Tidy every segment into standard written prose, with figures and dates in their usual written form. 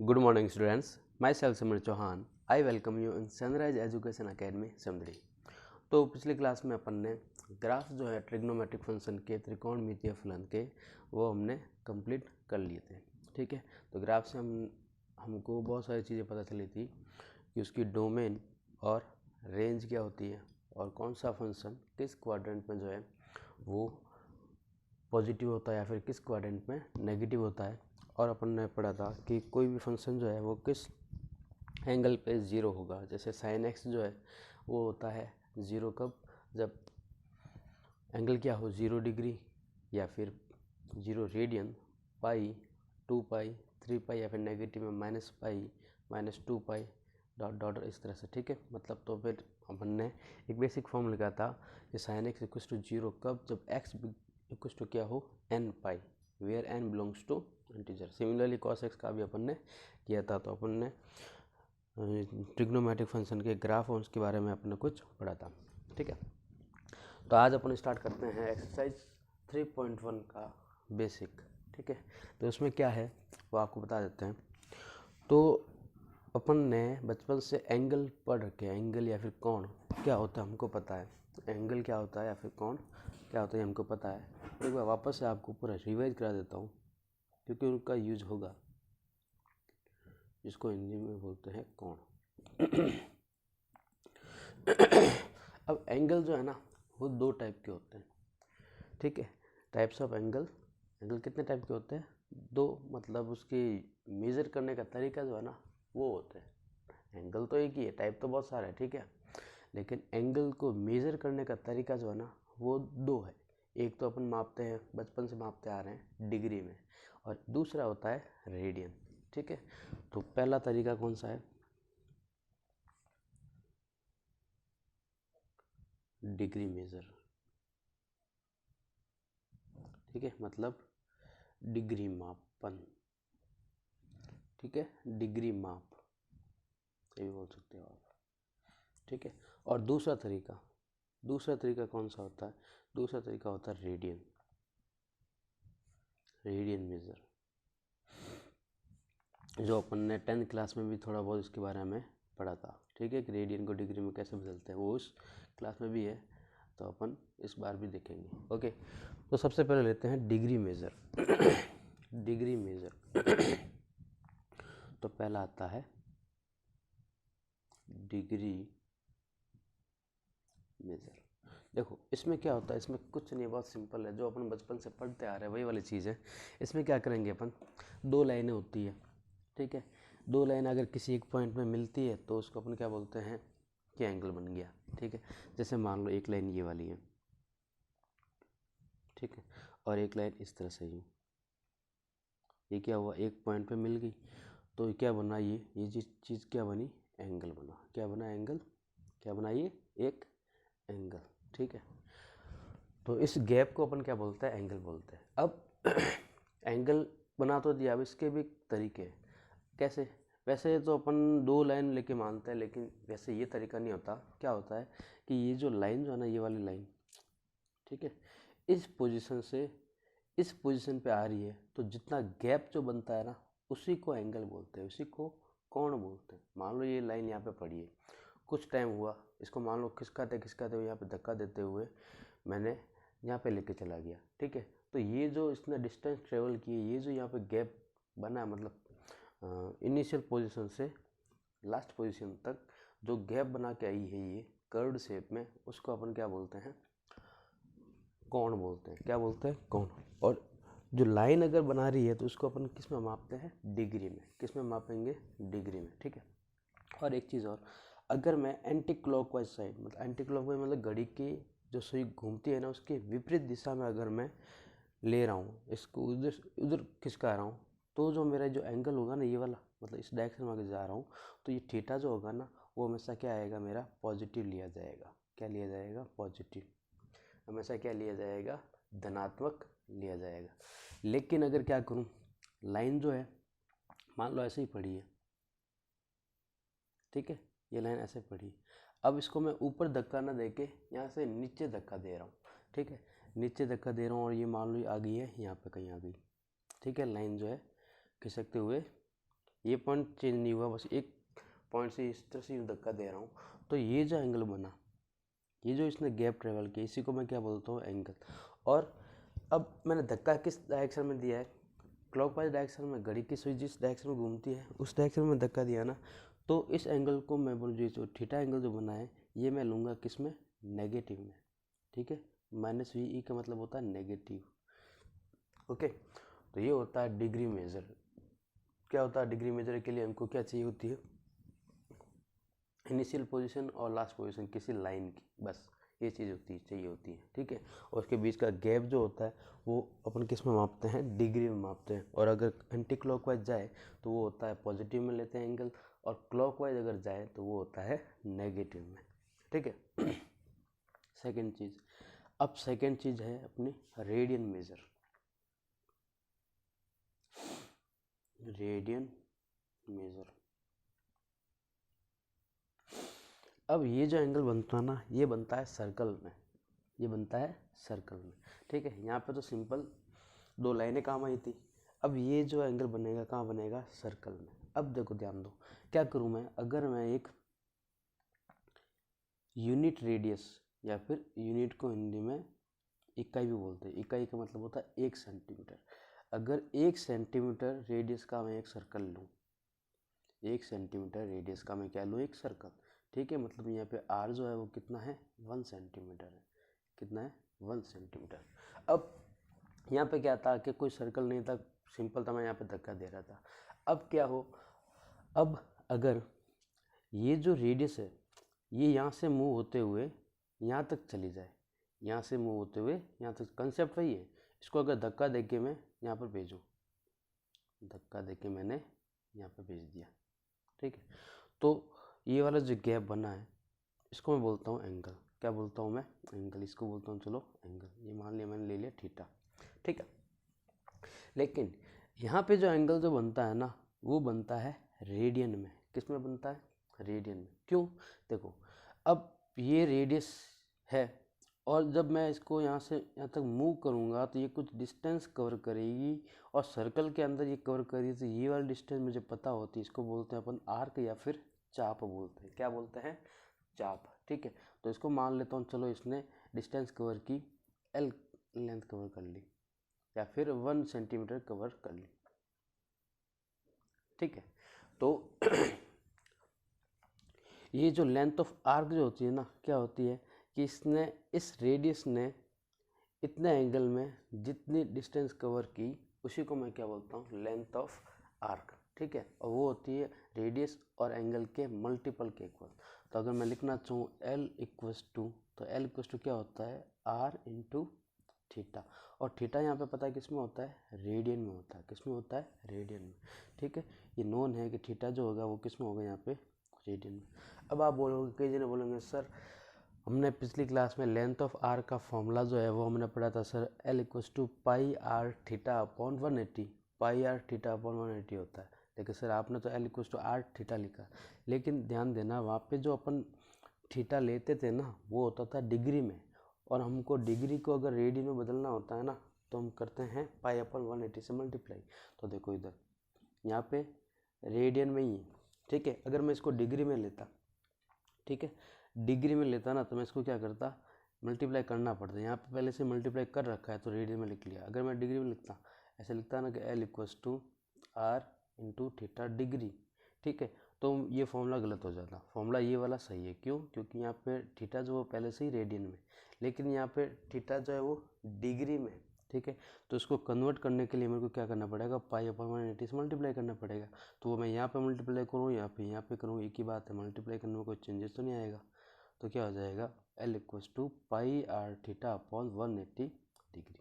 Good morning students, myself Samir Chauhan. I welcome you in Sunrise Education Academy सिमदड़ी। तो पिछली class में अपन ने graph जो है ट्रिग्नोमेट्रिक फंक्शन के त्रिकोणमितीय फलन के वो हमने कंप्लीट कर लिए थे। ठीक है, तो ग्राफ से हमको बहुत सारी चीज़ें पता चली थी कि उसकी डोमेन और रेंज क्या होती है और कौन सा फंक्शन किस क्वाड्रेंट में जो है वो पॉजिटिव होता है या फिर किस क्वाड्रेंट में नेगेटिव होता है। और अपन ने पढ़ा था कि कोई भी फंक्शन जो है वो किस एंगल पे ज़ीरो होगा। जैसे साइन एक्स जो है वो होता है ज़ीरो कब, जब एंगल क्या हो 0 डिग्री या फिर 0 रेडियन, पाई, 2 पाई, 3 पाई या फिर नेगेटिव में माइनस पाई, माइनस 2 पाई, डॉट डॉट इस तरह से। ठीक है, मतलब तो फिर अपन ने एक बेसिक फॉर्म लिखा था कि साइन एक्स इक्वल्स टू 0 कब, जब एक्स इक्वल्स टू क्या हो n pi, where n belongs to integer. Similarly cos x का भी अपन ने किया था। तो अपन ने ट्रिग्नोमेट्रिक फंक्शन के ग्राफ और उसके बारे में अपन ने कुछ पढ़ा था। ठीक है, तो आज अपन स्टार्ट करते हैं एक्सरसाइज 3.1 का बेसिक। ठीक है, तो उसमें क्या है वो आपको बता देते हैं। तो अपन ने बचपन से एंगल पढ़ रखे हैं, एंगल या फिर कोण क्या होता है हमको पता है। एंगल क्या होता है या फिर कोण क्या होता है हमको पता है। एक बार वापस से आपको पूरा रिवाइज करा देता हूँ क्योंकि उनका यूज होगा, जिसको हिंदी में बोलते हैं कोण। अब एंगल जो है ना वो दो टाइप के होते हैं। ठीक है, टाइप्स ऑफ एंगल। एंगल कितने टाइप के होते हैं? दो, मतलब उसकी मेज़र करने का तरीका जो है ना वो होते हैं। एंगल तो एक ही है, टाइप तो बहुत सारे हैं। ठीक है, लेकिन एंगल को मेज़र करने का तरीका जो है ना वो दो है। एक तो अपन मापते हैं, बचपन से मापते आ रहे हैं डिग्री में, और दूसरा होता है रेडियन। ठीक है, तो पहला तरीका कौन सा है? Degree measure. ठीक है, मतलब डिग्री मापन। ठीक है, डिग्री माप ये भी बोल सकते हो आप। ठीक है, और दूसरा तरीका कौन सा होता है? दूसरा तरीका होता है रेडियन, रेडियन मेजर, जो अपन ने 10th क्लास में भी थोड़ा बहुत इसके बारे में पढ़ा था। ठीक है, कि रेडियन को डिग्री में कैसे बदलते हैं, वो उस क्लास में भी है, तो अपन इस बार भी देखेंगे। ओके, तो सबसे पहले लेते हैं डिग्री मेजर। डिग्री मेजर तो पहला आता है डिग्री मेजर। देखो इसमें क्या होता है, इसमें कुछ नहीं, बहुत सिंपल है, जो अपन बचपन से पढ़ते आ रहे हैं वही वाली चीज़ है। इसमें क्या करेंगे अपन, दो लाइनें होती है। ठीक है, दो लाइन अगर किसी एक पॉइंट में मिलती है तो उसको अपन क्या बोलते हैं कि एंगल बन गया। ठीक है, जैसे मान लो एक लाइन ये वाली है, ठीक है, और एक लाइन इस तरह से यूँ, ये क्या हुआ, एक पॉइंट पे मिल गई, तो क्या बना, ये चीज़ क्या बनी, एंगल बना। क्या बना, एंगल। क्या बना, ये एक एंगल। ठीक है, तो इस गैप को अपन क्या बोलते हैं, एंगल बोलते हैं। अब एंगल बना तो दिया, अब इसके भी तरीके हैं। कैसे? वैसे तो अपन दो लाइन लेके मानते हैं, लेकिन वैसे ये तरीका नहीं होता। क्या होता है कि ये जो लाइन जो है ना, ये वाली लाइन, ठीक है, इस पोजीशन से इस पोजीशन पे आ रही है, तो जितना गैप जो बनता है ना उसी को एंगल बोलते हैं, उसी को कोण बोलते हैं। मान लो ये लाइन यहाँ पे पड़ी है, कुछ टाइम हुआ, इसको मान लो खिसकाते हुए यहाँ पे धक्का देते हुए मैंने यहाँ पे लेके चला गया। ठीक है, तो ये जो इसने डिस्टेंस ट्रेवल की, ये जो यहाँ पे गैप बना, मतलब इनिशियल पोजीशन से लास्ट पोजीशन तक जो गैप बना के आई है ये कर्व्ड शेप में, उसको अपन क्या बोलते हैं, कोण बोलते हैं। क्या बोलते हैं, कोण। और जो लाइन अगर बना रही है तो उसको अपन किस में मापते हैं, डिग्री में। किस में मापेंगे, डिग्री में। ठीक है, और एक चीज़ और, अगर मैं एंटी क्लॉकवाइज साइड, मतलब एंटी क्लॉकवाइज मतलब घड़ी की जो सुई घूमती है ना उसके विपरीत दिशा में अगर मैं ले रहा हूँ, इसको उधर उधर खिसका रहा हूँ, तो जो मेरा जो एंगल होगा ना ये वाला, मतलब इस डायरेक्शन में अगर जा रहा हूँ, तो ये थीटा जो होगा ना वो हमेशा क्या आएगा, मेरा पॉजिटिव लिया जाएगा। क्या लिया जाएगा, पॉजिटिव। हमेशा क्या लिया जाएगा, धनात्मक लिया जाएगा। लेकिन अगर क्या करूं, लाइन जो है मान लो ऐसे ही पड़ी है, ठीक है, ये लाइन ऐसे पड़ी है, अब इसको मैं ऊपर धक्का ना देके यहाँ से नीचे धक्का दे रहा हूँ। ठीक है, नीचे धक्का दे रहा हूँ और ये मान लो आ गई है यहाँ पे कहीं आ गई। ठीक है, लाइन जो है खिसकते हुए ये पॉइंट चेंज नहीं हुआ, बस एक पॉइंट से इस तरह से धक्का दे रहा हूँ, तो ये जो एंगल बना, ये जो इसने गैप ट्रेवल किया, इसी को मैं क्या बोलता हूँ, एंगल। और अब मैंने धक्का किस डायरेक्शन में दिया है, क्लॉकवाइज डायरेक्शन में, घड़ी की सुई जिस डायरेक्शन में घूमती है उस डायरेक्शन में धक्का दिया ना, तो इस एंगल को मैं बोलूँ, जो थीटा एंगल जो बना है, ये मैं लूँगा किस में, नेगेटिव में, ठीक है। माइनस वी ई का मतलब होता है नेगेटिव, ओके। तो ये होता है डिग्री मेजर। क्या होता है डिग्री मेजर के लिए हमको क्या चाहिए होती है, इनिशियल पोजीशन और लास्ट पोजीशन किसी लाइन की, बस ये चीज़ चाहिए होती है, ठीक है। और उसके बीच का गैप जो होता है वो अपन किस में मापते हैं, डिग्री में मापते हैं। और अगर एंटी क्लॉकवाइज जाए तो वो होता है पॉजिटिव में लेते हैं एंगल, और क्लॉकवाइज अगर जाए तो वो होता है नेगेटिव में, ठीक है। सेकेंड चीज़, अब सेकेंड चीज़ है अपनी रेडियन मेजर। रेडियन मेजर, अब ये जो एंगल बनता है ना, ये बनता है सर्कल में, ये बनता है सर्कल में, ठीक है। यहाँ पे तो सिंपल 2 लाइनें काम आई थी, अब ये जो एंगल बनेगा कहाँ बनेगा, सर्कल में। अब देखो ध्यान दो, क्या करूँ मैं, अगर मैं एक यूनिट रेडियस, या फिर यूनिट को हिंदी में इकाई भी बोलते हैं, इकाई का मतलब होता है 1 सेंटीमीटर। अगर 1 सेंटीमीटर रेडियस का मैं एक सर्कल लूँ, 1 सेंटीमीटर रेडियस का मैं क्या लूँ, एक सर्कल, ठीक है। मतलब यहाँ पे आर जो है वो कितना है, 1 सेंटीमीटर है, कितना है, 1 सेंटीमीटर। अब यहाँ पे क्या था कि कोई सर्कल नहीं था, सिंपल था, मैं यहाँ पे धक्का दे रहा था। अब क्या हो, अब अगर ये जो रेडियस है ये यहाँ से मूव होते हुए यहाँ तक चली जाए, यहाँ से मूव होते हुए यहाँ तक, कंसेप्ट वही है। इसको अगर धक्का दे के मैं यहाँ पर भेजूँ, धक्का दे के मैंने यहाँ पर भेज दिया, ठीक है, तो ये वाला जो गैप बना है इसको मैं बोलता हूँ एंगल। क्या बोलता हूँ मैं, एंगल, इसको बोलता हूँ चलो एंगल। ये मान लिया मैंने, ले लिया थीटा, ठीक है। लेकिन यहाँ पे जो एंगल जो बनता है ना, वो बनता है रेडियन में। किस में बनता है, रेडियन में। क्यों, देखो अब ये रेडियस है, और जब मैं इसको यहाँ से यहाँ तक मूव करूँगा तो ये कुछ डिस्टेंस कवर करेगी, और सर्कल के अंदर ये कवर करेगी, तो ये वाली डिस्टेंस मुझे पता होती है, इसको बोलते हैं अपन आर्क, या फिर चाप बोलते हैं। क्या बोलते हैं, चाप, ठीक है। तो इसको मान लेता हूँ, चलो इसने डिस्टेंस कवर की, एल लेंथ कवर कर ली, या फिर 1 सेंटीमीटर कवर कर ली, ठीक है। तो ये जो लेंथ ऑफ आर्क जो होती है ना, क्या होती है कि इसने, इस रेडियस ने इतने एंगल में जितनी डिस्टेंस कवर की, उसी को मैं क्या बोलता हूँ, लेंथ ऑफ आर्क, ठीक है। और वो होती है रेडियस और एंगल के मल्टीपल के इक्वल। तो अगर मैं लिखना चाहूँ एल इक्वस टू, तो एल इक्वस टू क्या होता है, आर इंटू थीटा। और थीटा यहाँ पे पता है किस में होता है, रेडियन में होता है। किस में होता है, रेडियन में, ठीक है। ये नोन है कि थीटा जो होगा वो किस में होगा, यहाँ पे रेडियन में। अब आप बोलोगे, कई जने बोलेंगे सर हमने पिछली क्लास में लेंथ ऑफ आर का फॉर्मूला जो है वो हमने पढ़ा था sir, l equals to pi r theta upon 180, pi r theta upon 180 होता है। लेकिन सर आपने तो l equals to r theta लिखा, लेकिन ध्यान देना वहाँ पे जो अपन थीटा लेते थे ना, वो होता था डिग्री में, और हमको डिग्री को अगर रेडियन में बदलना होता है ना, तो हम करते हैं पाई अपॉन 180 से मल्टीप्लाई। तो देखो इधर यहाँ पे रेडियन में ही है, ठीक है। अगर मैं इसको डिग्री में लेता, ठीक है, डिग्री में लेता ना, तो मैं इसको क्या करता, मल्टीप्लाई करना पड़ता। यहाँ पे पहले से मल्टीप्लाई कर रखा है तो रेडियन में लिख लिया। अगर मैं डिग्री में लिखता, ऐसे लिखता ना कि l equals to r into theta degree, ठीक है, तो ये फॉर्मूला गलत हो जाता। फॉर्मूला ये वाला सही है, क्यों, क्योंकि यहाँ पे थीटा जो वो पहले से ही रेडियन में, लेकिन यहाँ पे थीटा जो है वो डिग्री में, ठीक है। तो इसको कन्वर्ट करने के लिए मेरे को क्या करना पड़ेगा, पाई अपॉन 180 से मल्टीप्लाई करना पड़ेगा। तो वो मैं यहाँ पे मल्टीप्लाई करूँ, यहाँ पे करूँ, एक ही बात है, मल्टीप्लाई करने में कोई चेंजेस तो नहीं आएगा। तो क्या हो जाएगा, l equals to pi r theta upon 180 degree,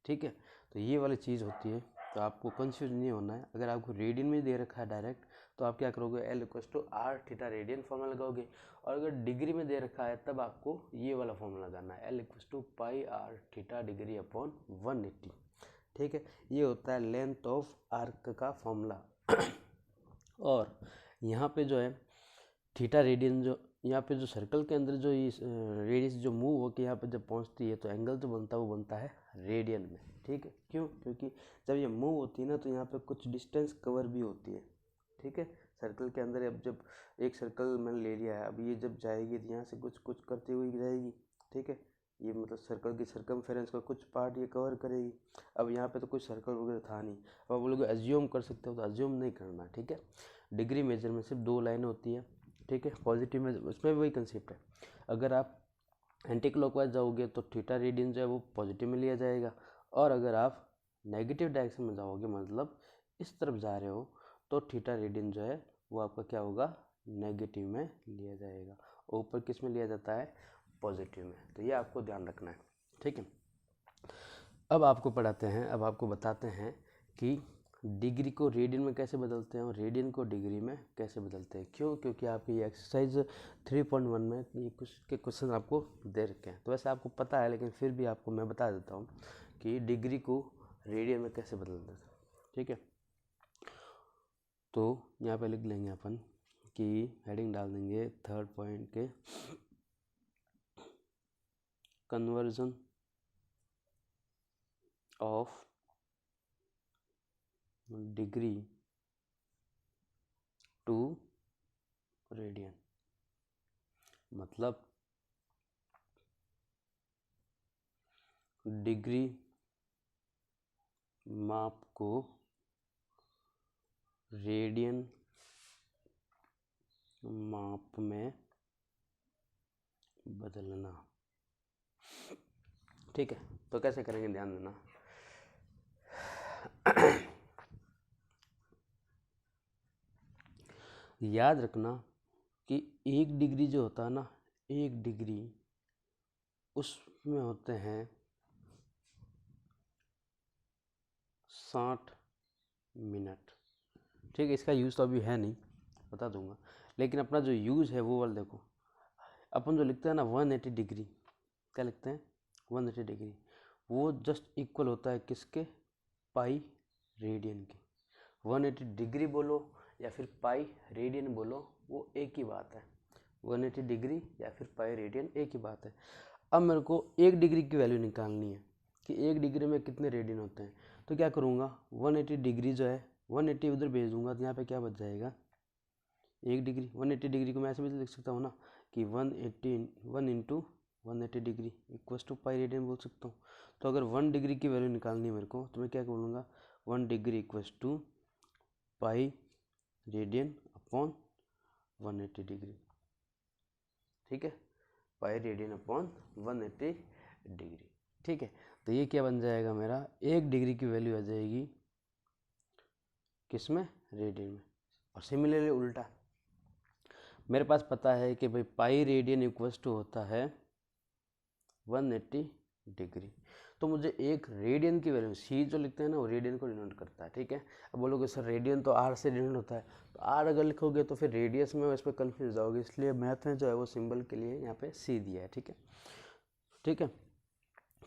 ठीक है। तो ये वाली चीज़ होती है, तो आपको कंफ्यूज नहीं होना है। अगर आपको रेडियन में दे रखा है डायरेक्ट, तो आप क्या करोगे, l equals to r theta radian formula लगाओगे, और अगर डिग्री में दे रखा है तब आपको ये वाला फॉर्मूला लगाना है, l equals to pi r theta degree upon 180, ठीक है। ये होता है लेंथ ऑफ आर्क का फॉर्मूला। और यहाँ पे जो है थीटा रेडियन, जो यहाँ पे जो सर्कल के अंदर जो ये रेडियस जो मूव होकर यहाँ पे जब पहुँचती है, तो एंगल जो बनता है वो बनता है रेडियन में, ठीक है। क्यों, क्योंकि जब ये मूव होती है ना, तो यहाँ पे कुछ डिस्टेंस कवर भी होती है, ठीक है। सर्कल के अंदर अब जब एक सर्कल मैंने ले लिया है, अब ये जब जाएगी तो यहाँ से कुछ कुछ करते हुए जाएगी, ठीक है। ये मतलब सर्कल की सर्कमफेरेंस का कुछ पार्ट ये कवर करेगी। अब यहाँ पे तो कुछ सर्कल वगैरह था नहीं, अब आप लोग एज्यूम कर सकते हो, तो एज्यूम नहीं करना, ठीक है। डिग्री मेजर में सिर्फ 2 लाइनें होती है, ठीक है। पॉजिटिव में उसमें भी वही कंसेप्ट है, अगर आप एंटी क्लॉकवाइज जाओगे तो थीटा रेडियन जो है वो पॉजिटिव में लिया जाएगा, और अगर आप नेगेटिव डायरेक्शन में जाओगे, मतलब इस तरफ जा रहे हो, तो थीटा रेडियन जो है वो आपका क्या होगा, नेगेटिव में लिया जाएगा। ऊपर किस में लिया जाता है, पॉजिटिव में। तो ये आपको ध्यान रखना है, ठीक है। अब आपको पढ़ाते हैं, अब आपको बताते हैं कि डिग्री को रेडियन में कैसे बदलते हैं और रेडियन को डिग्री में कैसे बदलते हैं। क्यों? क्योंकि आप ये एक्सरसाइज 3.1 में ये कुछ के क्वेश्चन आपको दे रखे हैं। तो वैसे आपको पता है, लेकिन फिर भी आपको मैं बता देता हूँ कि डिग्री को रेडियन में कैसे बदलते हैं, ठीक है। तो यहाँ पे लिख लेंगे अपन कि हेडिंग डाल देंगे 3rd पॉइंट के, conversion of degree to radian. मतलब डिग्री माप को रेडियन माप में बदलना, ठीक है। तो कैसे करेंगे, ध्यान देना। याद रखना कि 1 डिग्री जो होता है ना, 1 डिग्री उसमें होते हैं 60 मिनट, ठीक है। इसका यूज़ तो अभी है नहीं, बता दूंगा, लेकिन अपना जो यूज़ है वो वाला देखो। अपन जो लिखते हैं ना 180 डिग्री, क्या लिखते हैं, 180 डिग्री, वो जस्ट इक्वल होता है किसके, पाई रेडियन के। 180 डिग्री बोलो या फिर पाई रेडियन बोलो, वो एक ही बात है। 180 डिग्री या फिर पाई रेडियन एक ही बात है। अब मेरे को 1 डिग्री की वैल्यू निकालनी है कि 1 डिग्री में कितने रेडियन होते हैं। तो क्या करूँगा, 180 डिग्री जो है 180 उधर भेज दूंगा, तो यहाँ पे क्या बच जाएगा, 1 डिग्री। 180 डिग्री को मैं ऐसे भी लिख सकता हूँ ना कि 1 into 180 degree equals to pi radian बोल सकता हूँ। तो अगर 1 डिग्री की वैल्यू निकालनी है मेरे को, तो मैं क्या बोलूँगा, 1 degree equals to pi radian upon 180 degree, ठीक है। पाई रेडियन अपॉन 180 डिग्री, ठीक है। तो ये क्या बन जाएगा मेरा, 1 डिग्री की वैल्यू आ जाएगी किसमें, रेडियन में। और सिमिलरली उल्टा, मेरे पास पता है कि भाई पाई रेडियन इक्वल्स टू होता है 180 डिग्री, तो मुझे एक रेडियन की वैल्यू, सी जो लिखते हैं ना वो रेडियन को डिनोट करता है, ठीक है। अब बोलोगे सर रेडियन तो आर से डिनोट होता है, तो आर अगर लिखोगे तो फिर रेडियस में इस पर कन्फ्यूज जाओगे, इसलिए मैथ में जो है वो सिंबल के लिए यहाँ पे सी दिया है, ठीक है, ठीक है।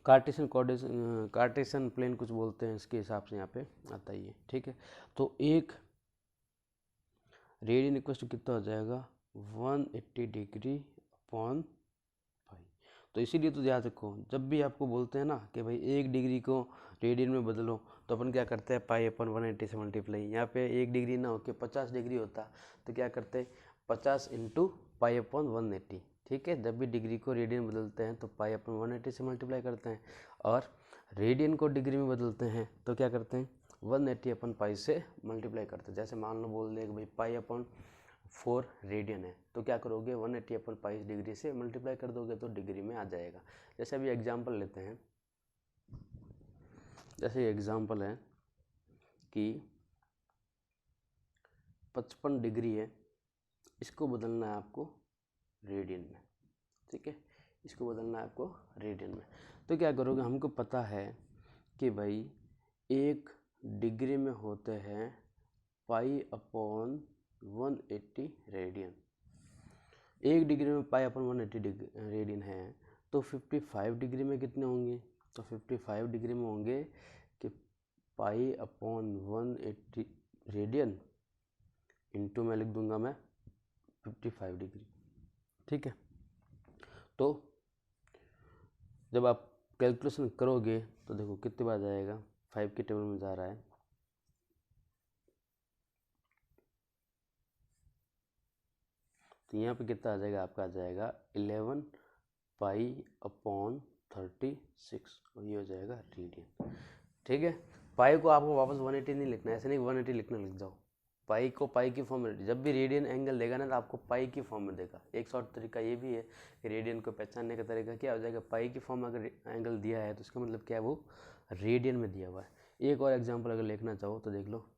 कार्टेशियन प्लेन कुछ बोलते हैं, इसके हिसाब से यहाँ पे आता ही है, ठीक है। तो एक रेडियन इक्वल टू कितना हो जाएगा, 180 डिग्री अपॉन पाई। तो इसीलिए तो याद रखो, जब भी आपको बोलते हैं ना कि भाई 1 डिग्री को रेडियन में बदलो, तो अपन क्या करते हैं, पाई अपन 180 से मल्टीप्लाई। यहाँ पे 1 डिग्री ना होकर 50 डिग्री होता, तो क्या करते हैं, 50 इंटू पाई अपॉन 180, ठीक है। जब भी डिग्री को रेडियन बदलते हैं तो पाई अपॉन 180 से मल्टीप्लाई करते हैं, और रेडियन को डिग्री में बदलते हैं तो क्या करते हैं, 180 अपन पाई से मल्टीप्लाई करते हैं। जैसे मान लो बोल दे कि भाई पाई अपॉन 4 रेडियन है, तो क्या करोगे, 180 अपन पाई डिग्री से मल्टीप्लाई कर दोगे तो डिग्री में आ जाएगा। जैसे अभी एग्जांपल लेते हैं, जैसे एग्जांपल है कि 55 डिग्री है, इसको बदलना है आपको रेडियन में, ठीक है। इसको बदलना है आपको रेडियन में, तो क्या करोगे, हमको पता है कि भाई 1 डिग्री में होते हैं पाई अपॉन 180 रेडियन। 1 डिग्री में पाई अपॉन 180 रेडियन है, तो 55 डिग्री में कितने होंगे, तो 55 डिग्री में होंगे कि पाई अपॉन 180 रेडियन इंटू में लिख दूंगा मैं 55 डिग्री, ठीक है। तो जब आप कैलकुलेशन करोगे तो देखो कितने बार जाएगा, 5 के टेबल में जा रहा है, तो यहाँ पे कितना आ जाएगा, आपका आ जाएगा 11 पाई/36 और ये हो जाएगा रेडियन। ठीक है, पाई को आपको वापस 180 नहीं लिखना है, ऐसे नहीं 180 लिखना, लिख जाओ पाई को पाई की फॉर्म में। जब भी रेडियन एंगल देगा ना तो आपको पाई की फॉर्म में देगा। एक शॉर्ट तरीका ये भी है कि रेडियन को पहचानने का तरीका क्या हो जाएगा, पाई की फॉर्म में अगर एंगल दिया है तो इसका मतलब क्या है, वो रेडियन में दिया हुआ है। एक और एग्जाम्पल अगर लिखना चाहो तो देख लो।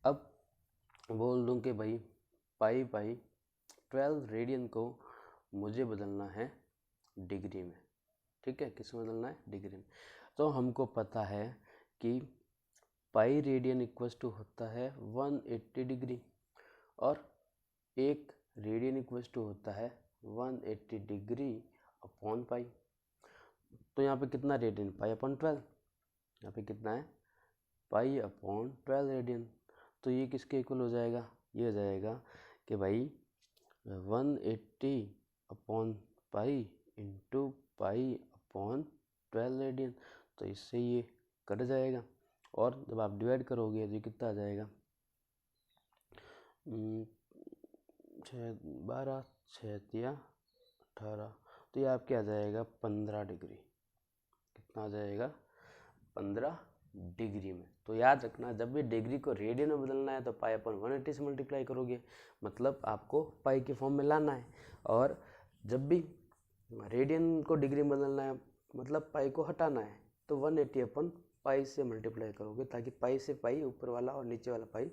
अब बोल दूँ कि भाई पाई/12 रेडियन को मुझे बदलना है डिग्री में। ठीक है, किस में बदलना है, डिग्री में। तो हमको पता है कि पाई रेडियन इक्वल्स टू होता है 180 डिग्री और एक रेडियन इक्वल्स टू होता है 180 डिग्री अपॉन पाई। तो यहाँ पे कितना रेडियन, पाई/12, यहाँ पे कितना है, पाई/12 रेडियन। तो ये किसके इक्वल हो जाएगा, ये हो जाएगा कि भाई 180 अपॉन पाई इंटू पाई/12 रेडियन। तो इससे ये कट जाएगा और जब आप डिवाइड करोगे तो ये कितना आ जाएगा, 12 6 या 18, तो ये आपके आ जाएगा 15 डिग्री। कितना आ जाएगा, 15 डिग्री में। तो याद रखना, जब भी डिग्री को रेडियन में बदलना है तो पाई/180 से मल्टीप्लाई करोगे, मतलब आपको पाई के फॉर्म में लाना है। और जब भी रेडियन को डिग्री में बदलना है मतलब पाई को हटाना है तो 180 अपन पाई से मल्टीप्लाई करोगे, ताकि पाई से पाई ऊपर वाला और नीचे वाला पाई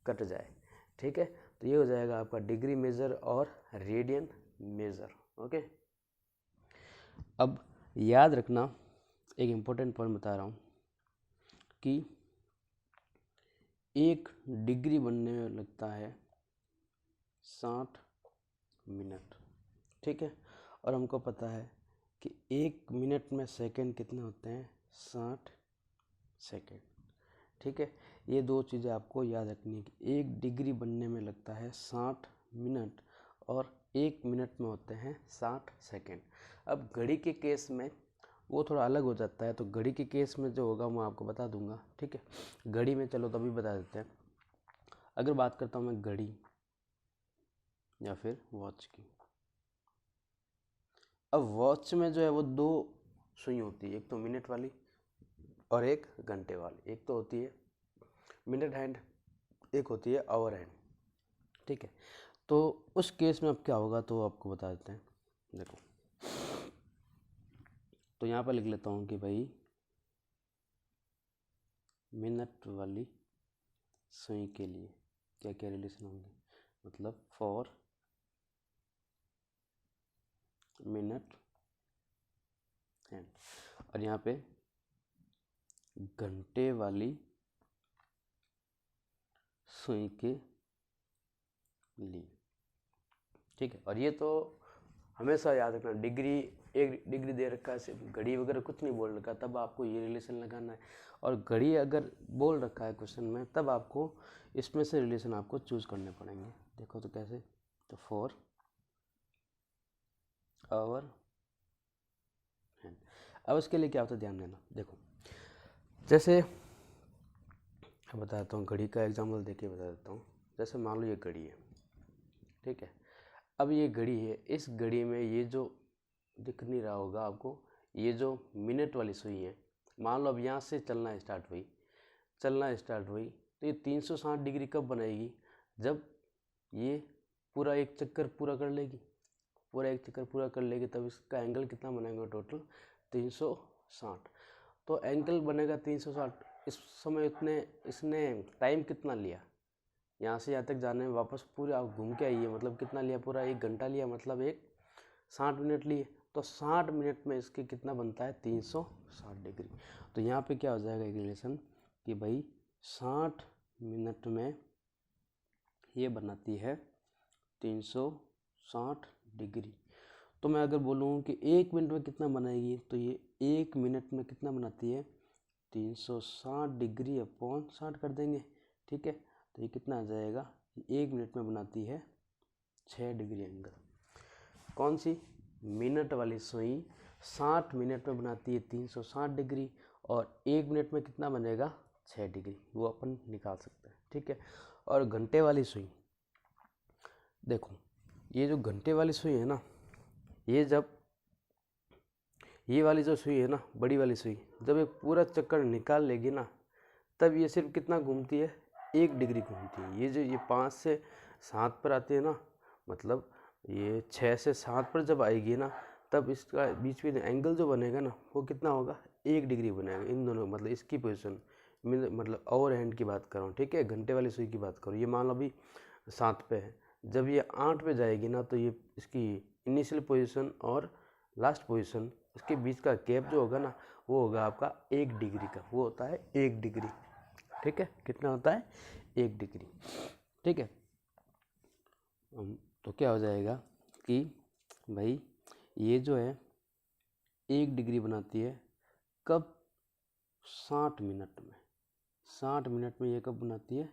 कट जाए। ठीक है, तो ये हो जाएगा आपका डिग्री मेजर और रेडियन मेजर। ओके, अब याद रखना, एक इम्पोर्टेंट पॉइंट बता रहा हूँ कि 1 डिग्री बनने में लगता है 60 मिनट। ठीक है, और हमको पता है कि 1 मिनट में सेकंड कितने होते हैं, 60 सेकंड। ठीक है, ये दो चीज़ें आपको याद रखनी है कि 1 डिग्री बनने में लगता है 60 मिनट और 1 मिनट में होते हैं 60 सेकंड। अब घड़ी के केस में वो थोड़ा अलग हो जाता है, तो घड़ी के केस में जो होगा मैं आपको बता दूंगा। ठीक है, घड़ी में चलो तभी बता देते हैं। अगर बात करता हूँ मैं घड़ी या फिर वॉच की, अब वॉच में जो है वो 2 सुई होती है, एक तो मिनट वाली और एक घंटे वाली। एक तो होती है मिनट हैंड, एक होती है आवर हैंड। ठीक है, तो उस केस में अब क्या होगा तो आपको बता देते हैं। देखो, तो यहाँ पर लिख लेता हूँ कि भाई मिनट वाली सुई के लिए क्या क्या रिलेशन होंगे, मतलब फॉर मिनट हैंड, और यहाँ पे घंटे वाली सुई के लिए। ठीक है, और ये तो हमेशा याद रखना, डिग्री, एक डिग्री दे रखा है, सिर्फ घड़ी वगैरह कुछ नहीं बोल रखा, तब आपको ये रिलेशन लगाना है। और घड़ी अगर बोल रखा है क्वेश्चन में तब आपको इसमें से रिलेशन आपको चूज करने पड़ेंगे। देखो तो कैसे, तो फॉर आवर हैंड। अब इसके लिए क्या होता है ध्यान देना। देखो, जैसे मैं बताता हूँ, घड़ी का एग्जाम्पल देके बता देता हूँ। जैसे मान लो ये घड़ी है, ठीक है, अब ये घड़ी है, इस घड़ी में ये जो दिख नहीं रहा होगा आपको, ये जो मिनट वाली सुई है, मान लो अब यहाँ से चलना स्टार्ट हुई तो ये 360 डिग्री कब बनाएगी, जब ये पूरा एक चक्कर पूरा कर लेगी। तब इसका एंगल कितना बनेगा, टोटल 360। तो एंगल बनेगा 360। इस समय इसने टाइम कितना लिया, यहाँ से यहाँ तक जाने में वापस पूरे आप घूम के आइए, मतलब कितना लिया, पूरा 1 घंटा लिया, मतलब 60 मिनट लिए। तो 60 मिनट में इसके कितना बनता है, 360 डिग्री। तो यहाँ पे क्या हो जाएगा एक रिलेशन कि भाई 60 मिनट में ये बनाती है 360 डिग्री। तो मैं अगर बोलूँ कि 1 मिनट में कितना बनाएगी, तो ये 1 मिनट में कितना बनाती है, 360 डिग्री अपॉन 60 कर देंगे। ठीक है, तो ये कितना आ जाएगा, 1 मिनट में बनाती है 6 डिग्री एंगल। कौन सी, मिनट वाली सुई 60 मिनट में बनाती है 360 डिग्री और 1 मिनट में कितना बनेगा, 6 डिग्री, वो अपन निकाल सकते हैं। ठीक है, और घंटे वाली सुई, देखो ये जो घंटे वाली सुई है ना, ये जब ये वाली जो सुई है ना, बड़ी वाली सुई, जब एक पूरा चक्कर निकाल लेगी ना, तब ये सिर्फ कितना घूमती है, 1 डिग्री घूमती है। ये जो ये 5 से 7 पर आती है ना, मतलब ये 6 से 7 पर जब आएगी ना, तब इसका बीच में एंगल जो बनेगा ना, वो कितना होगा, 1 डिग्री बनेगा इन दोनों, मतलब इसकी पोजीशन, मतलब ओवर हैंड की बात कर रहा हूँ, ठीक है, घंटे वाली सुई की बात करूँ। ये मान लो अभी 7 पे है, जब ये 8 पे जाएगी ना, तो ये इसकी इनिशियल पोजीशन और लास्ट पोजीशन, इसके बीच का गैप जो होगा ना, वो होगा आपका 1 डिग्री का, वो होता है 1 डिग्री, ठीक है। कितना होता है, 1 डिग्री, ठीक है। तो क्या हो जाएगा कि भाई ये जो है 1 डिग्री बनाती है, कब, 60 मिनट में। 60 मिनट में ये कब बनाती है,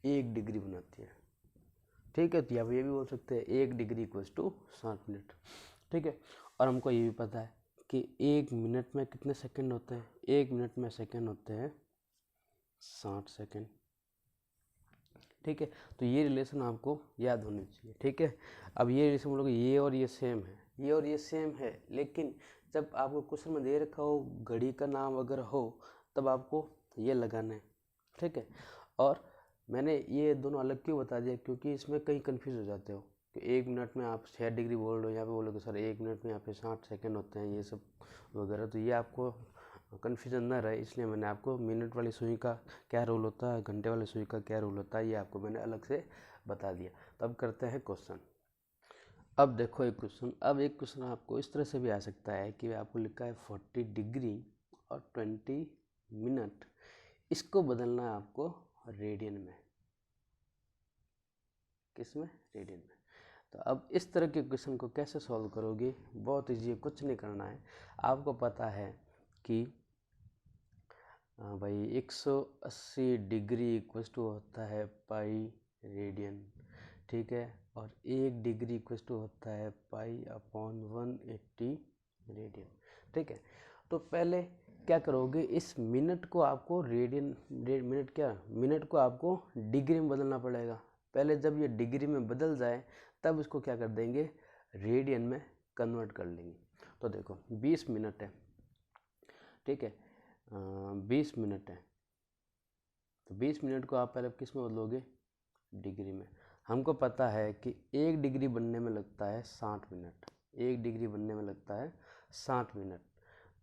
1 डिग्री बनाती है, ठीक है। तो यहाँ ये भी बोल सकते हैं 1 डिग्री इक्वल्स टू 60 मिनट, ठीक है। और हमको ये भी पता है कि 1 मिनट में कितने सेकंड होते हैं, 1 मिनट में सेकंड होते हैं 60 सेकंड, ठीक है। तो ये रिलेशन आपको याद होनी चाहिए, ठीक है। अब ये रिलेशन हम लोग ये और ये सेम है, ये और ये सेम है, लेकिन जब आपको क्वेश्चन में दे रखा हो घड़ी का नाम अगर हो, तब आपको ये लगाना है, ठीक है। और मैंने ये दोनों अलग क्यों बता दिया, क्योंकि इसमें कहीं कन्फ्यूज हो जाते हो कि 1 मिनट में आप 6 डिग्री बोल रहे हो, यहाँ पे बोलोगे सर 1 मिनट में यहाँ पे 60 सेकंड होते हैं, ये सब वगैरह, तो ये आपको कन्फ्यूजन ना रहे, इसलिए मैंने आपको मिनट वाली सुई का क्या रोल होता है, घंटे वाली सुई का क्या रोल होता है, ये आपको मैंने अलग से बता दिया। तो अब करते हैं क्वेश्चन। अब देखो एक क्वेश्चन, अब एक क्वेश्चन आपको इस तरह से भी आ सकता है कि आपको लिखा है 40 डिग्री और 20 मिनट, इसको बदलना है आपको रेडियन में, किसमें, रेडियन में। तो अब इस तरह के क्वेश्चन को कैसे सॉल्व करोगे, बहुत ईजी है, कुछ नहीं करना है। आपको पता है कि भाई 180 डिग्री इक्वल्स टू होता है पाई रेडियन, ठीक है। और 1 डिग्री इक्वल्स टू होता है पाई अपॉन 180 रेडियन, ठीक है। तो पहले क्या करोगे, इस मिनट को आपको रेडियन, मिनट क्या, मिनट को आपको डिग्री में बदलना पड़ेगा। पहले जब ये डिग्री में बदल जाए, तब इसको क्या कर देंगे, रेडियन में कन्वर्ट कर लेंगे। तो देखो 20 मिनट है, ठीक है, 20 मिनट है, तो 20 मिनट को आप पहले किस में बदलोगे, डिग्री में। हमको पता है कि 1 डिग्री बनने में लगता है 60 मिनट, 1 डिग्री बनने में लगता है 60 मिनट।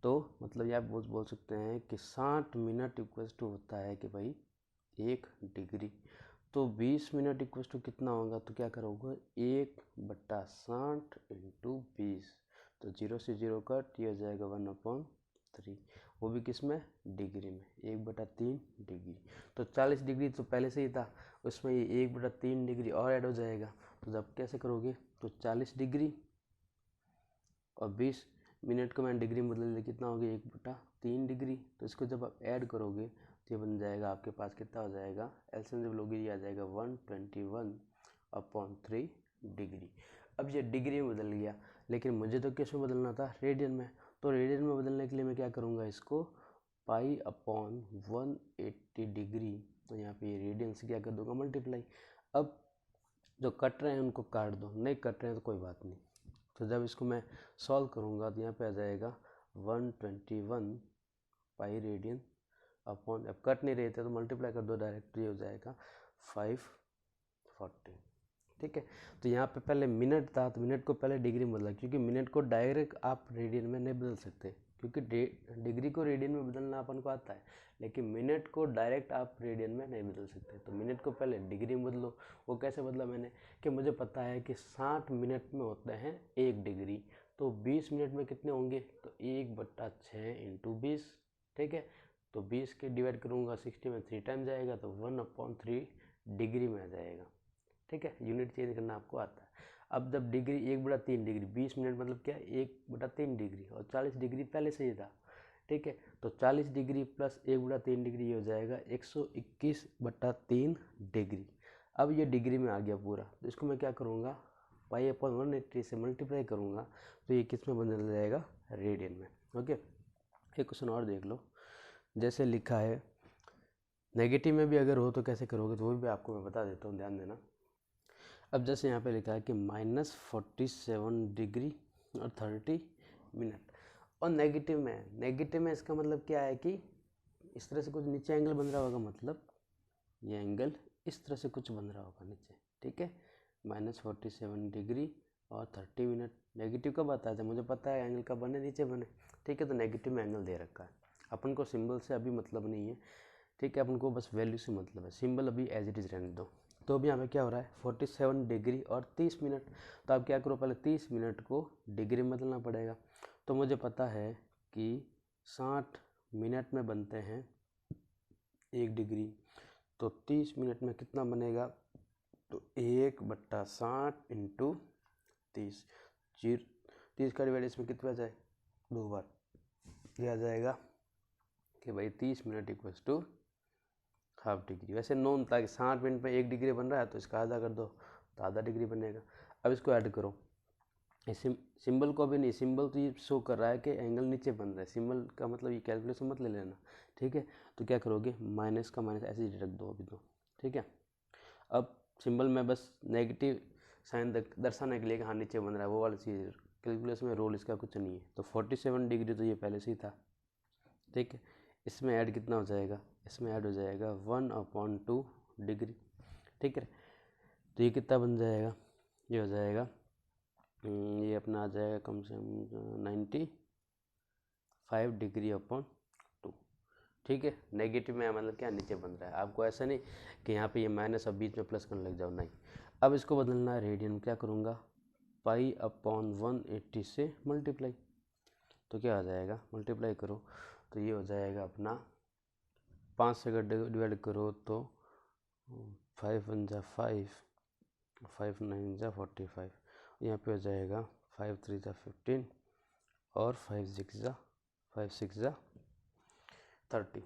तो मतलब ये आप बोल सकते हैं कि 60 मिनट इक्वल्स टू होता है कि भाई 1 डिग्री। तो 20 मिनट इक्वल्स टू कितना होगा, तो क्या करोगे, 1/60 इंटू 20, तो 0 से 0 कट, ये हो जाएगा 1/3, वो भी किस में, डिग्री में, 1/3 डिग्री। तो 40 डिग्री तो पहले से ही था, उसमें ये 1/3 डिग्री और ऐड हो जाएगा। तो जब कैसे करोगे, तो 40 डिग्री और 20 मिनट को मैं डिग्री में बदल दिया, कितना हो गया, 1/3 डिग्री। तो इसको जब आप ऐड करोगे तो ये बन जाएगा आपके पास, कितना हो जाएगा, एलसीएम जब लोगे ये आ जाएगा 121/3 डिग्री। अब ये डिग्री में बदल गया, लेकिन मुझे तो किस में बदलना था, रेडियन में। तो रेडियन में बदलने के लिए मैं क्या करूँगा, इसको पाई अपॉन 180 डिग्री, तो यहाँ पे ये रेडियन से क्या कर दूंगा, मल्टीप्लाई। अब जो कट रहे हैं उनको काट दो, नहीं कट रहे हैं तो कोई बात नहीं। तो जब इसको मैं सॉल्व करूँगा तो यहाँ पे आ जाएगा 121 पाई रेडियन अपॉन, अब कट नहीं रहे थे तो मल्टीप्लाई कर दो डायरेक्ट, ये हो जाएगा 540, ठीक है। तो यहाँ पे पहले मिनट था, तो मिनट को पहले डिग्री में बदला, क्योंकि मिनट को डायरेक्ट आप रेडियन में नहीं बदल सकते, क्योंकि डिग्री को रेडियन में बदलना अपन को आता है, लेकिन मिनट को डायरेक्ट आप रेडियन में नहीं बदल सकते। तो मिनट को पहले डिग्री में बदलो। वो कैसे बदला मैंने, कि मुझे पता है कि 60 मिनट में होते हैं 1 डिग्री, तो 20 मिनट में कितने होंगे, तो 1/6 इंटू 20, ठीक है। तो 20 के डिवाइड करूँगा 60 में 3 टाइम जाएगा, तो 1/3 डिग्री में आ जाएगा, ठीक है। यूनिट चेंज करना आपको आता है। अब जब डिग्री 1/3 डिग्री, 20 मिनट मतलब क्या, 1/3 डिग्री, और 40 डिग्री पहले से ही था, ठीक है। तो 40 डिग्री प्लस 1/3 डिग्री, ये हो जाएगा 121/3 डिग्री। अब ये डिग्री में आ गया पूरा, तो इसको मैं क्या करूँगा, पाई अपॉन 180 से मल्टीप्लाई करूँगा, तो ये किस में बदल जाएगा, रेडियन में, ओके। एक क्वेश्चन और देख लो, जैसे लिखा है, नेगेटिव में भी अगर हो तो कैसे करोगे, तो वो भी आपको मैं बता देता हूँ, ध्यान देना। अब जैसे यहाँ पे लिखा है कि -47 डिग्री और 30 मिनट, और नेगेटिव में है। नेगेटिव में इसका मतलब क्या है कि इस तरह से कुछ नीचे एंगल बन रहा होगा, मतलब ये एंगल इस तरह से कुछ बन रहा होगा नीचे, ठीक है। -47 डिग्री और 30 मिनट। नेगेटिव कब आता है? मुझे पता है एंगल कब बने, नीचे बने, ठीक है। तो नेगेटिव में एंगल दे रखा है, अपन को सिंबल से अभी मतलब नहीं है, ठीक है। अपन को बस वैल्यू से मतलब है, सिंबल अभी एज इट इज रहने दो। तो अभी यहाँ पे क्या हो रहा है, 47 डिग्री और 30 मिनट। तो आप क्या करो, पहले 30 मिनट को डिग्री में बदलना पड़ेगा। तो मुझे पता है कि 60 मिनट में बनते हैं 1 डिग्री, तो 30 मिनट में कितना बनेगा, तो 1/60 इंटू 30, 30 का डिवाइड इसमें कितना जाए, 2 बार। यह आ जाएगा कि भाई 30 मिनट इक्वल्स टू ½ डिग्री। वैसे नोन था कि 60 मिनट में 1 डिग्री बन रहा है, तो इसका आधा कर दो तो आधा डिग्री बनेगा। अब इसको ऐड करो, इस सिंबल को भी नहीं, सिंबल तो ये शो कर रहा है कि एंगल नीचे बन रहा है, सिंबल का मतलब ये कैलकुलेशन मत ले लेना, ठीक है। तो क्या करोगे, माइनस का माइनस ऐसे ही रख दो अभी तो, ठीक है। अब सिंबल में बस नेगेटिव साइन दर्शाने के लिए कि हाँ नीचे बन रहा है, वो वाली चीज़ कैलकुलेशन में रोल इसका कुछ नहीं है। तो 47 डिग्री तो ये पहले से ही था, ठीक है। इसमें ऐड कितना हो जाएगा, इसमें ऐड हो जाएगा 1/2 डिग्री, ठीक है। तो ये कितना बन जाएगा, ये हो जाएगा, ये अपना आ जाएगा कम से कम 95 डिग्री अपॉन 2, ठीक है। नेगेटिव में मतलब क्या, नीचे बन रहा है। आपको ऐसा नहीं कि यहाँ पे ये माइनस अब बीच में प्लस करने लग जाओ, नहीं। अब इसको बदलना है रेडियन में, क्या करूँगा, π/180 से मल्टीप्लाई। तो क्या आ जाएगा, मल्टीप्लाई करो तो ये हो जाएगा अपना 5 से अगर डिवाइड करो तो 5 1 जा 5, 5 9 जा 45, यहाँ पे हो जाएगा 5 3 जा 15 और 5 6 जा 30,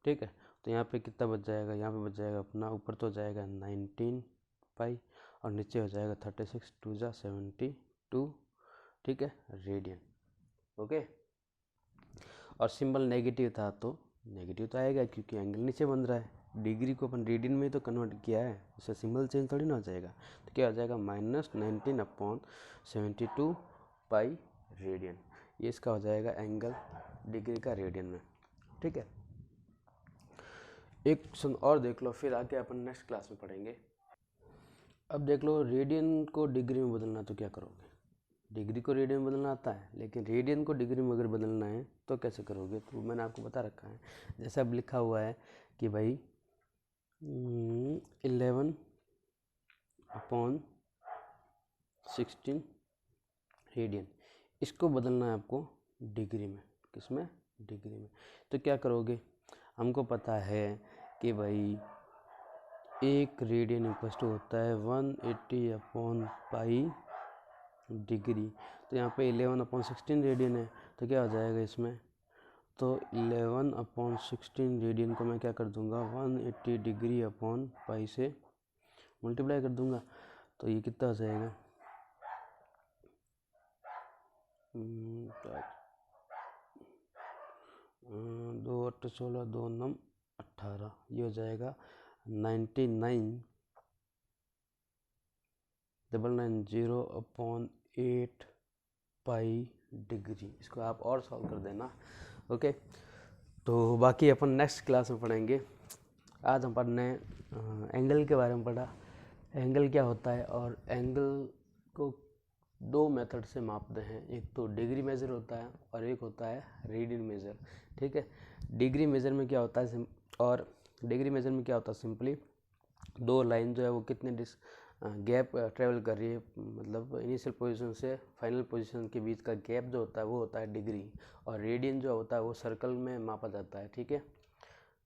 ठीक है। तो यहाँ पे कितना बच जाएगा, यहाँ पे बच जाएगा अपना, ऊपर तो जाएगा 19 पाई और नीचे हो जाएगा 36 2 जा 72, ठीक है, रेडियन, ओके। और सिंबल नेगेटिव था तो नेगेटिव तो आएगा क्योंकि एंगल नीचे बन रहा है। डिग्री को अपन रेडियन में तो कन्वर्ट किया है, उससे सिंबल चेंज थोड़ी ना हो जाएगा। तो क्या हो जाएगा, -19/72 पाई रेडियन। ये इसका हो जाएगा एंगल डिग्री का रेडियन में, ठीक है। एक क्वेश्चन और देख लो, फिर आके अपन नेक्स्ट क्लास में पढ़ेंगे। अब देख लो, रेडियन को डिग्री में बदलना तो क्या करोगे, डिग्री को रेडियन में बदलना आता है, लेकिन रेडियन को डिग्री में अगर बदलना है तो कैसे करोगे, तो मैंने आपको बता रखा है। जैसे अब लिखा हुआ है कि भाई 11/16 रेडियन, इसको बदलना है आपको डिग्री में, किसमें, डिग्री में। तो क्या करोगे, हमको पता है कि भाई 1 रेडियन इक्वल टू होता है 180/पाई डिग्री। तो यहाँ पे 11/16 रेडियन है, तो क्या हो जाएगा इसमें, तो 11/16 रेडियन को मैं क्या कर दूंगा, 180 डिग्री अपॉन पाई से मल्टीप्लाई कर दूंगा। तो ये कितना हो जाएगा, 2 8 16 2 9 18, ये हो जाएगा 99,990/8 पाई डिग्री। इसको आप और सॉल्व कर देना, ओके। तो बाकी अपन नेक्स्ट क्लास में पढ़ेंगे। आज हम पढ़ने एंगल के बारे में पढ़ा, एंगल क्या होता है, और एंगल को 2 मेथड से मापते हैं, एक तो डिग्री मेजर होता है और एक होता है रेडियन मेजर, ठीक है। डिग्री मेजर में क्या होता है, और डिग्री मेजर में क्या होता है, सिंपली 2 लाइन जो है वो कितने गैप ट्रेवल कर रही है, मतलब इनिशियल पोजीशन से फाइनल पोजीशन के बीच का गैप जो होता है वो होता है डिग्री, और रेडियन जो होता है वो सर्कल में मापा जाता है, ठीक है।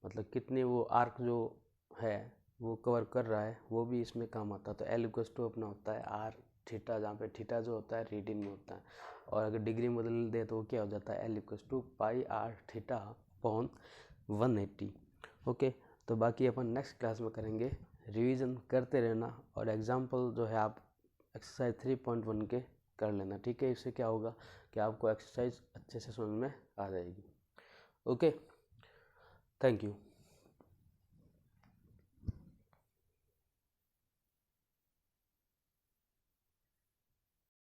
मतलब कितनी वो आर्क जो है वो कवर कर रहा है, वो भी इसमें काम आता है। तो L इक्वल्स टू अपना होता है R थीटा, जहाँ पे थीटा जो होता है रेडियन में होता है, और अगर डिग्री में बदल दे तो वो क्या हो जाता है, L equals to pi R theta upon 180, okay. तो बाकी अपन नेक्स्ट क्लास में करेंगे, रिवीजन करते रहना, और एग्जाम्पल जो है आप एक्सरसाइज 3.1 के कर लेना, ठीक है। इससे क्या होगा कि आपको एक्सरसाइज अच्छे से समझ में आ जाएगी, ओके। Thank you.